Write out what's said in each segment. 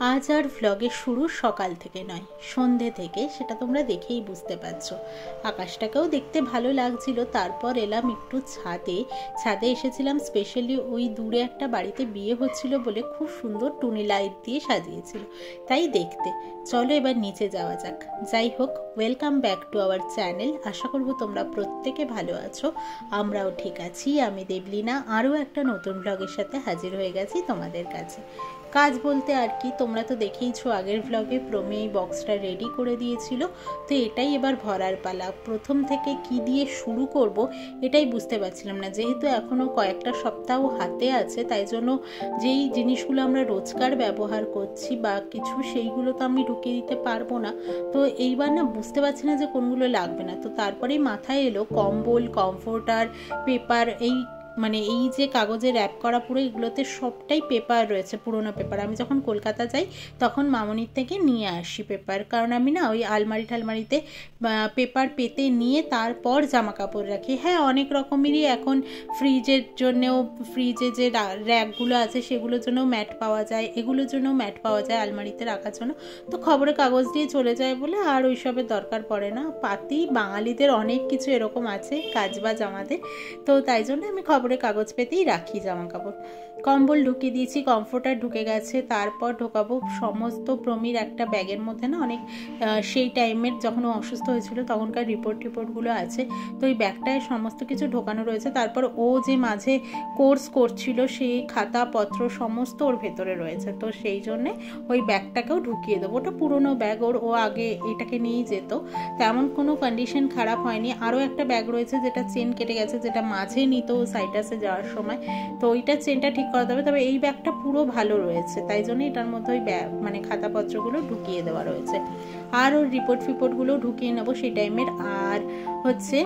আজ আর ভ্লগের শুরু সকাল থেকে নয়, সন্ধে থেকে। সেটা তোমরা দেখেই বুঝতে পারছো। আকাশটাকেও দেখতে ভালো লাগছিল। তারপর এলাম একটু ছাদে এসেছিলাম স্পেশালি ওই দূরে একটা বাড়িতে বিয়ে হচ্ছিল বলে খুব সুন্দর টুনি লাইট দিয়ে সাজিয়েছিল, তাই দেখতে। চলো এবার নিচে যাওয়া যাক। যাই হোক, welcome back to our channel. আশা করবো তোমরা প্রত্যেকে ভালো আছো, আমরাও ঠিক আছি। আমি দেবলিনা আরও একটা নতুন ভ্লগের সাথে হাজির হয়ে গেছি তোমাদের কাছে। কাজ বলতে আর কি, তোমরা তো দেখেইছো আগের ভ্লগে প্রমি এই বক্সটা রেডি করে দিয়েছিল, তো এটাই এবার ভরার পালা। প্রথম থেকে কি দিয়ে শুরু করব এটাই বুঝতে পারছিলাম না, যেহেতু এখনও কয়েকটা সপ্তাহ হাতে আছে, তাই জন্য যেই জিনিসগুলো আমরা রোজকার ব্যবহার করছি বা কিছু, সেইগুলো তো আমি ঢুকিয়ে দিতে পারবো না। তো এইবার না বুঝতে পারছি না যে কোনগুলো লাগবে না। তো তারপরেই মাথায় এলো কম্বল, কমফোর্টার, পেপার, এই যে কাগজে র্যাপ করা পুরো এগুলোতে সবটাই পেপার রয়েছে, পুরোনো পেপার। আমি যখন কলকাতা যাই তখন মামনির থেকে নিয়ে আসি পেপার, কারণ আমি না ওই আলমারিতে পেপার পেতে নিয়ে তারপর জামা কাপড় রাখি। হ্যাঁ, অনেক রকমেরই এখন ফ্রিজের জন্যেও, ফ্রিজে যে র্যাকগুলো আছে সেগুলোর জন্যও ম্যাট পাওয়া যায়, এগুলোর জন্যও ম্যাট পাওয়া যায় আলমারিতে রাখার জন্য। তো খবরের কাগজ দিয়ে চলে যায় বলে আর ওইসবের দরকার পড়ে না। পাতি বাঙালিদের অনেক কিছু এরকম আছে কাজবাজ আমাদের, তো তাই জন্য আমি খবরের কাগজ পেতেই রাখি জামা কাপড়। কম্বল ঢুকিয়ে দিয়েছি, কমফোর্টার ঢুকে গেছে। তারপর ঢোকাবো সমস্ত প্রমির একটা ব্যাগের মধ্যে না অনেক সেই টাইমের যখন ও অসুস্থ হয়েছিল তখনকার রিপোর্টগুলো আছে, তো ওই ব্যাগটায় সমস্ত কিছু ঢোকানো রয়েছে। তারপর ও যে মাঝে কোর্স করছিল সেই খাতাপত্র সমস্ত ওর ভেতরে রয়েছে, তো সেই জন্যে ওই ব্যাগটাকেও ঢুকিয়ে দেবো। ওটা পুরোনো ব্যাগ, ও আগে এটাকে নিয়েই যেত, তেমন কোনো কন্ডিশন খারাপ হয়নি। আরও একটা ব্যাগ রয়েছে যেটা চেন কেটে গেছে, যেটা মাঝে নিত সাইটাসে যাওয়ার সময়, তো ওইটা চেনটা ঠিক করাতে হবে। তবে এই ব্যাগটা পুরো ভালো রয়েছে, তাই জন্য এটার মধ্যে ওই খাতাপত্রগুলো ঢুকিয়ে দেওয়া রয়েছে। আর ওর রিপোর্টগুলো ঢুকিয়ে নেবো সেই টাইমের। আর হচ্ছে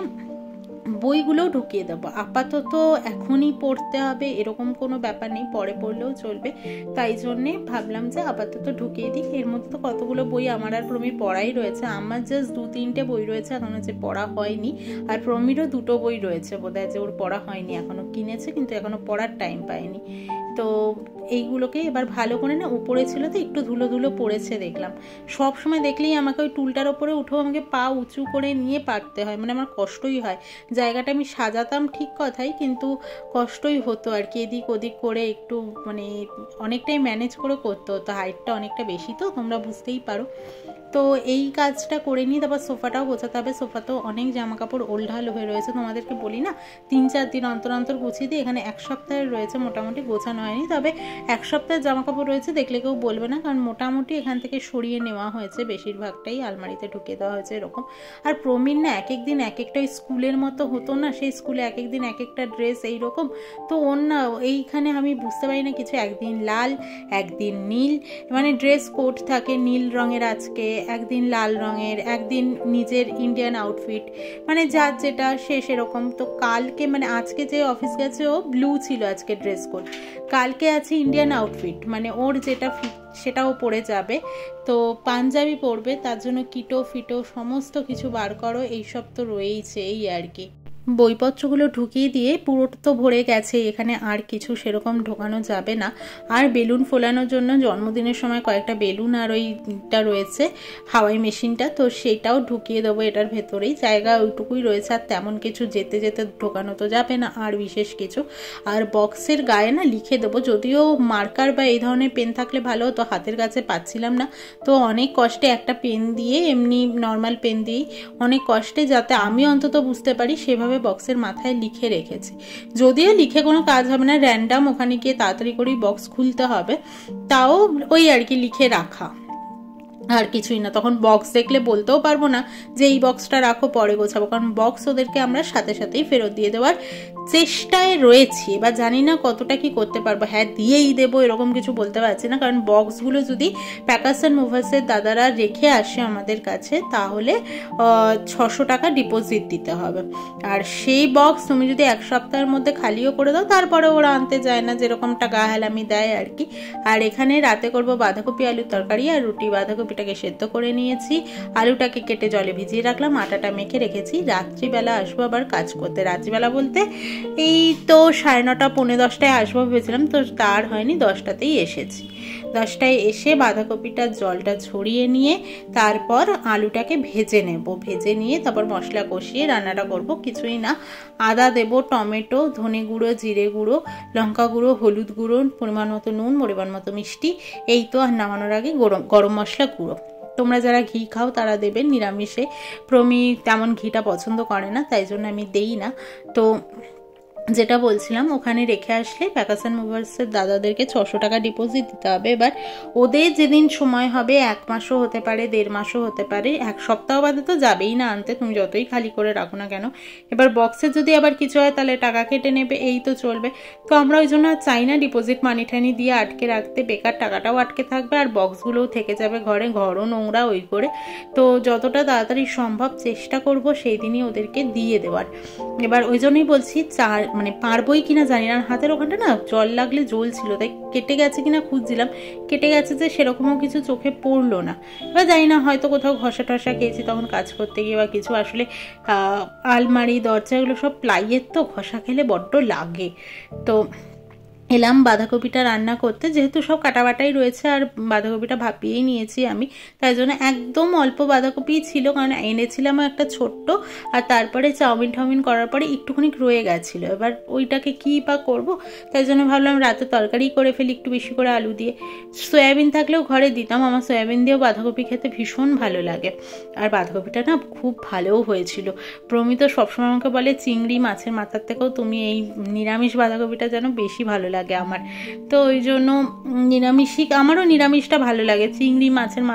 বইগুলোও ঢুকিয়ে দেবো। আপাতত এখনই পড়তে হবে এরকম কোনো ব্যাপার নেই, পরে পড়লেও চলবে, তাই জন্যে ভাবলাম যে আপাতত ঢুকিয়ে দিই। এর মধ্যে তো কতগুলো বই আমার আর প্রমির পড়াই রয়েছে। আমার জাস্ট 2-3টে বই রয়েছে এখনো যে পড়া হয়নি, আর প্রমিরও 2টো বই রয়েছে বোধহয় যে ওর পড়া হয়নি, এখনো কিনেছে কিন্তু এখনো পড়ার টাইম পায়নি। তো এইগুলোকে এবার ভালো করে না, উপরে ছিল তো একটু ধুলো ধুলো পড়েছে দেখলাম। সব সময় দেখলেই আমাকে ওই টুলটার ওপরে উঠেও আমাকে পা উঁচু করে নিয়ে পারতে হয়, আমার কষ্টই হয়। জায়গাটা আমি সাজাতাম ঠিক কথাই, কিন্তু কষ্টই হতো আর কি, এদিক ওদিক করে একটু অনেকটাই ম্যানেজ করে করতে হতো। হাইটটা অনেকটা বেশি, তো তোমরা বুঝতেই পারো। তো এই কাজটা করে নিয়ে তারপর সোফাটাও গোছাতে হবে। সোফাতেও অনেক জামা কাপড় ওলঢাল হয়ে রয়েছে, তোমাদেরকে বলি না 3-4 দিন অন্তর অন্তর গুছিয়ে দিই। এখানে 1 সপ্তাহের রয়েছে মোটামুটি, গোছানো হয়নি, তবে 1 সপ্তাহের জামা কাপড় রয়েছে দেখলে কেউ বলবে না, কারণ মোটামুটি এখান থেকে সরিয়ে নেওয়া হয়েছে, বেশিরভাগটাই আলমারিতে ঢুকিয়ে দেওয়া হয়েছে এরকম। আর প্রমির না এক একদিন এক একটা স্কুলের মতো হতো না, সেই স্কুলে এক একদিন এক একটা ড্রেস এইরকম, তো ওর না এইখানে আমি বুঝতে পারি না কিছু, একদিন লাল একদিন নীল, ড্রেস কোড থাকে নীল রঙের, আজকে একদিন লাল রঙের, একদিন নিজের ইন্ডিয়ান আউটফিট, যার যেটা সে সেরকম। তো কালকে আজকে যে অফিস গেছে ও ব্লু ছিল আজকে ড্রেস কোড, কালকে আছে ইন্ডিয়ান আউটফিট, ওর যেটা ফিট সেটাও পরে যাবে। তো পাঞ্জাবি পরবে, তার জন্য কিটো ফিটো সমস্ত কিছু বার করো, এইসব তো রয়েইছে। এই আর কি, বইপত্রগুলো ঢুকিয়ে দিয়ে পুরোটা তো ভরে গেছে, এখানে আর কিছু সেরকম ঢোকানো যাবে না। আর বেলুন ফোলানোর জন্য জন্মদিনের সময় কয়েকটা বেলুন আর ওইটা রয়েছে হাওয়াই মেশিনটা, তো সেটাও ঢুকিয়ে দেবো এটার ভেতরেই। জায়গা ওইটুকুই রয়েছে, আর তেমন কিছু যেতে যেতে ঢোকানো তো যাবে না আর বিশেষ কিছু। আর বক্সের গায়ে না লিখে দেবো, যদিও মার্কার বা এই ধরনের পেন থাকলে ভালো হতো, হাতের কাছে পাচ্ছিলাম না, তো অনেক কষ্টে একটা পেন দিয়ে, এমনি নর্মাল পেন দিয়েই অনেক কষ্টে, যাতে আমি অন্তত বুঝতে পারি সেভাবে বক্সের মাথায় লিখে রেখেছি। যদিও লিখে কোনো কাজ হবে না, র্যান্ডাম ওখানে গিয়ে তাড়াতাড়ি করেই বক্স খুলতে হবে, তাও ওই আর কি লিখে রাখা, আর কিছুই না। তখন বক্স দেখলে বলতেও পারবো না যে এই বক্সটা রাখো পরে গোছাবো, কারণ বক্স ওদেরকে আমরা সাথে সাথেই ফেরত দিয়ে দেওয়ার চেষ্টায় রয়েছি। এবার জানি না কতটা কি করতে পারবো, হ্যাঁ দিয়েই দেবো এরকম কিছু বলতে পারছি না, কারণ বক্সগুলো যদি প্যাকার্স অ্যান্ড মুভার্সের দাদারা রেখে আসে আমাদের কাছে তাহলে 600 টাকা ডিপোজিট দিতে হবে। আর সেই বক্স তুমি যদি 1 সপ্তাহের মধ্যে খালিও করে দাও, তারপরে ওরা আনতে যায় না, যেরকমটা গা হেলামি দেয় আর কি। আর এখানে রাতে করব বাঁধাকপি আলুর তরকারি আর রুটি। বাঁধাকপিটাকে সেদ্ধ করে নিয়েছি, আলুটাকে কেটে জলে ভিজিয়ে রাখলাম, আটাটা মেখে রেখেছি। রাত্রিবেলা আসবো আবার কাজ করতে। রাত্রিবেলা বলতে এই তো 9:30 পৌনে 10টায় আসবো ভেবেছিলাম, তো তার হয়নি, 10টাতেই এসেছি। 10টায় এসে বাঁধাকপিটার জলটা ঝরিয়ে নিয়ে তারপর আলুটাকে ভেজে নেব, ভেজে নিয়ে তারপর মশলা কষিয়ে রান্নাটা করব। কিছুই না, আদা দেব, টমেটো, ধনে গুঁড়ো, জিরে গুঁড়ো, লঙ্কা গুঁড়ো, হলুদ গুঁড়ো, পরিমাণ মতো নুন, পরিমাণ মতো মিষ্টি, এই তো। আর নামানোর আগে গরম মশলা গুঁড়ো। তোমরা যারা ঘি খাও তারা দেবেন, নিরামিষে প্রমি তেমন ঘিটা পছন্দ করে না, তাই জন্য আমি দেই না। তো যেটা বলছিলাম, ওখানে রেখে আসলে প্যাকাসান মুভার্সের দাদাদেরকে 600 টাকা ডিপোজিট দিতে হবে। এবার ওদের যেদিন সময় হবে, 1 মাসও হতে পারে, 1.5 মাসও হতে পারে, 1 সপ্তাহ বাদে তো যাবেই না আনতে, তুমি যতই খালি করে রাখো না কেন। এবার বক্সে যদি আবার কিছু হয় তাহলে টাকা কেটে নেবে, এই তো চলবে। তো আমরা ওই জন্য চাই না ডিপোজিট মানি ঠানি দিয়ে আটকে রাখতে, বেকার টাকাটাও আটকে থাকবে আর বক্সগুলোও থেকে যাবে ঘরে, ঘরও নোংরা ওই করে। তো যতটা তাড়াতাড়ি সম্ভব চেষ্টা করব সেই দিনই ওদেরকে দিয়ে দেওয়ার। এবার ওই জন্যই বলছি, মানে পারবোই কিনা জানি না, হাতের ওখানটা না জল লাগলে জ্বলছিল, তাই কেটে গেছে কিনা খুঁজছিলাম, কেটে গেছে যে সেরকমও কিছু চোখে পড়লো না। এবার জানি না, হয়তো কোথাও ঘষা টসা খেয়েছি তখন কাজ করতে গিয়ে বা কিছু। আসলে আলমারি দরজা এগুলো সব প্লাইয়ের, তো ঘষা খেলে বড্ড লাগে। তো এলাম বাঁধাকপিটা রান্না করতে, যেহেতু সব কাটাবাটাই রয়েছে আর বাঁধাকপিটা ভাপিয়েই নিয়েছি আমি, তাই জন্য একদম অল্প বাঁধাকপি ছিল, কারণ এনেছিলাম একটা ছোট্ট, আর তারপরে চাউমিন টাউমিন করার পরে একটুখানি রয়ে গেছিলো। এবার ওইটাকে কী বা করবো, তাই জন্য ভাবলাম রাতে তরকারি করে ফেলি একটু বেশি করে আলু দিয়ে। সয়াবিন থাকলেও ঘরে দিতাম, আমার সয়াবিন দিয়েও বাঁধাকপি খেতে ভীষণ ভালো লাগে। আর বাঁধাকপিটা না খুব ভালোও হয়েছিল। প্রমি তো সবসময় আমাকে বলে চিংড়ি মাছের মাথার থেকেও তুমি এই নিরামিষ বাঁধাকপিটা যেন বেশি ভালো লাগে আমার। তো ওই জন্য নিরামিষই, আমারও নিরামিষটা ভালো লাগে। চিংড়ি মাছের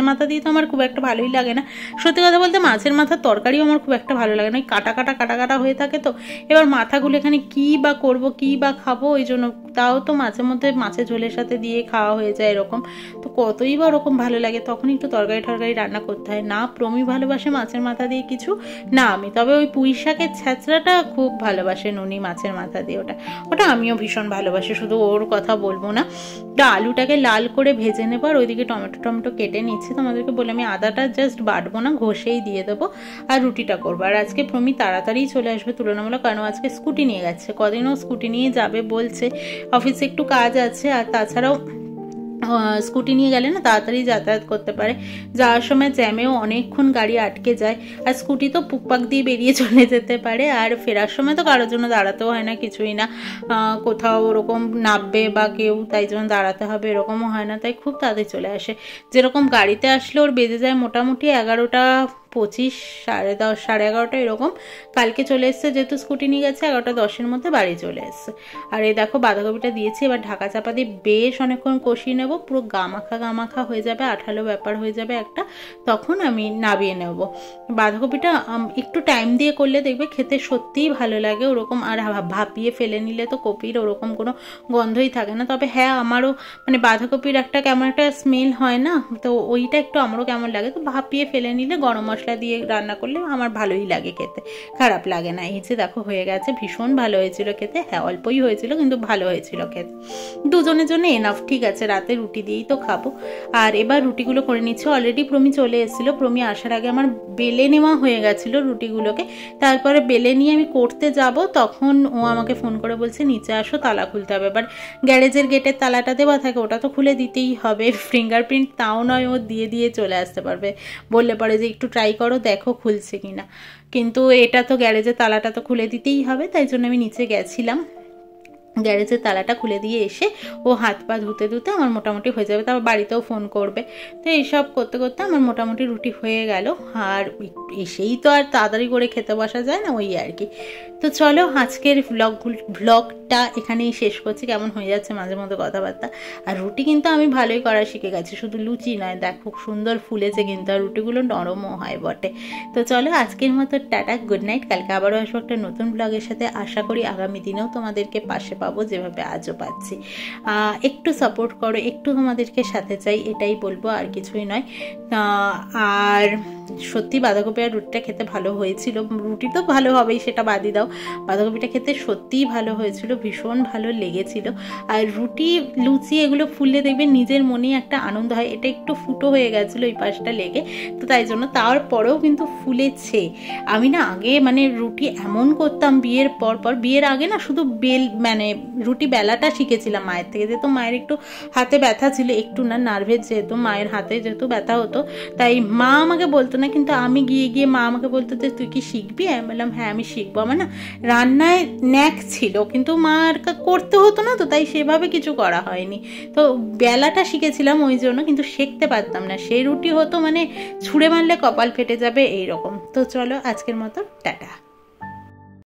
মাথা দিয়ে তো আমার খুব একটা ভালোই লাগে না। সত্যি কথা বলতে মাছের মাথার তরকারিও আমার খুব একটা ভালো লাগে না, কাটা কাটা হয়ে থাকে। তো এবার মাথাগুলো এখানে কী বা করবো, কী বা খাবো, ওই জন্য তাও তো মাঝে মধ্যে মাছের ঝোলের সাথে দিয়ে খাওয়া হয়ে যায় এরকম। তো কতই বা ওরকম ভালো লাগে, তখন একটু তরকারি রান্না করতে হয়। না প্রমি ভালোবাসে মাছের মাথা দিয়ে কিছু, না আমি। তবে ওই পুঁই শাকের ছ্যাঁচড়াটা খুব ভালোবাসে নুনি মাছের মাথা দিয়ে, ওটা আমিও ভীষণ ভালোবাসি, শুধু ওর কথা বলবো না। আলুটাকে লাল করে ভেজে নেবো, আর ওইদিকে টমেটো কেটে নিচ্ছি। তোমাদেরকে বলে আমি আদাটা জাস্ট বাটবো না, ঘষেই দিয়ে দেবো, আর রুটিটা করবো। আর আজকে প্রমি তাড়াতাড়ি চলে আসবে তুলনামূলক, কারণ আজকে স্কুটি নিয়ে গেছে, কদিনও স্কুটি নিয়ে যাবে বলছে, অফিসে একটু কাজ আছে। আর তাছাড়াও স্কুটি নিয়ে গেলে না তাড়াতাড়ি যাতায়াত করতে পারে। যাওয়ার সময় জ্যামেও অনেকক্ষণ গাড়ি আটকে যায়, আর স্কুটি তো পুকপাক দিয়ে বেরিয়ে চলে যেতে পারে। আর ফেরার সময় তো কারোর জন্য দাঁড়াতেও হয় না, কিছুই না, কোথাও ওরকম নামবে বা কেউ তাই জন্য দাঁড়াতে হবে এরকমও হয় না, তাই খুব তাড়াতাড়ি চলে আসে। যেরকম গাড়িতে আসলে ওর বেজে যায় মোটামুটি 11:25, 10:30, 11:30 এরকম। কালকে চলে এসছে, যেহেতু স্কুটি নিয়ে গেছে, 11:10-এর মধ্যে বাড়ি চলে এসছে। আর এই দেখো বাঁধাকপিটা দিয়েছি, এবার ঢাকা চাপা দিয়ে বেশ অনেকক্ষণ কষিয়ে নেবো, পুরো গামাখা হয়ে যাবে, আঠালো ব্যাপার হয়ে যাবে একটা, তখন আমি নামিয়ে নেব। বাঁধাকপিটা একটু টাইম দিয়ে করলে দেখবে খেতে সত্যিই ভালো লাগে ওরকম। আর ভাপিয়ে ফেলে নিলে তো কপির ওরকম কোনো গন্ধই থাকে না। তবে হ্যাঁ, আমারও মানে বাঁধাকপির একটা কেমন একটা স্মেল হয় না, তো ওইটা একটু আমারও কেমন লাগে। তো ভাপিয়ে ফেলে নিলে গরম মশলা দিয়ে রান্না করলে আমার ভালোই লাগে খেতে, খারাপ লাগে না। এই যে দেখো হয়ে গেছে, ভীষণ ভালো হয়েছিল খেতে। হ্যাঁ, অল্পই হয়েছিল কিন্তু ভালো হয়েছিল খেতে, দুজনের জন্য এনাফ। ঠিক আছে, রাতে রুটি দিয়েই তো খাবো। আর এবার রুটিগুলো করে নিচ্ছি। অলরেডি প্রমি চলে এসেছিলো, প্রমি আসার আগে আমার বেলে নেওয়া হয়ে গেছিলো রুটিগুলোকে। তারপরে বেলে নিয়ে আমি করতে যাব, তখন ও আমাকে ফোন করে বলছে নিচে আসো, তালা খুলতে হবে। এবার গ্যারেজের গেটের তালাটা দেওয়া থাকে, ওটা তো খুলে দিতেই হবে। ফিঙ্গারপ্রিন্ট তাও নয়, ও দিয়ে চলে আসতে পারবে, বললে পরে যে একটু ট্রাই করো দেখো খুলছে কিনা। কিন্তু এটা তো গ্যারেজের তালাটা তো খুলে দিতেই হবে, তাই জন্য আমি নিচে গেছিলাম। গ্যারেজের তালাটা খুলে দিয়ে এসে ও হাত পা ধুতে আমার মোটামুটি হয়ে যাবে, তারপর বাড়িতেও ফোন করবে। তো এইসব করতে করতে আমার মোটামুটি রুটি হয়ে গেল। আর এসেই তো আর তাড়াতাড়ি করে খেতে বসা যায় না, ওই আর কি। তো চলো আজকের ব্লগটা এখানেই শেষ করছি। কেমন হয়ে যাচ্ছে মাঝে মধ্যে কথাবার্তা। আর রুটি কিন্তু আমি ভালোই করা শিখে গেছি, শুধু লুচি নয়, দেখো খুব সুন্দর ফুলেছে কিন্তু, আর রুটিগুলো নরমও হয় বটে। তো চলো আজকের মতো টাটা, গুড নাইট। কালকে আবারও আসবো একটা নতুন ব্লগের সাথে। আশা করি আগামী দিনেও তোমাদেরকে পাশে পাবো যেভাবে আজও পাচ্ছি। একটু সাপোর্ট করো, একটু তোমাদেরকে সাথে চাই, এটাই বলবো, আর কিছুই নয়। আর সত্যি বাঁধাকপি আর রুটিটা খেতে ভালো হয়েছিল। রুটি তো ভালো হবেই, সেটা বাদই দাও, বাঁধাকপিটা খেতে সত্যিই ভালো হয়েছিল, ভীষণ ভালো লেগেছিল। আর রুটি লুচি এগুলো ফুললে দেখবে নিজের মনে একটা আনন্দ হয়। এটা একটু ফুটো হয়ে গেছিলো এই পাশটা লেগে, তো তাই জন্য, তারপরেও কিন্তু ফুলেছে। আমি না আগে মানে রুটি এমন করতাম বিয়ের পর, বিয়ের আগে না শুধু মানে মানে রুটি বেলাটা শিখেছিলাম মায়ের থেকে, যেহেতু মায়ের একটু হাতে ব্যথা ছিল, একটু না নার্ভের, যেহেতু মায়ের হাতে যেহেতু ব্যথা হতো, তাই মা আমাকে বলতো না, কিন্তু আমি গিয়ে গিয়ে মা আমাকে বলতো যে তুই কি শিখবি? আমি বললাম হ্যাঁ আমি শিখবো। আমার না রান্নায় ন্যাক ছিল, কিন্তু মার করতে হতো না, তো তাই সেভাবে কিছু করা হয়নি। তো বেলাটা শিখেছিলাম ওই জন্য, কিন্তু শিখতে পারতাম না। সেই রুটি হতো মানে ছুঁড়ে মারলে কপাল ফেটে যাবে এইরকম। তো চলো আজকের মতো টাটা।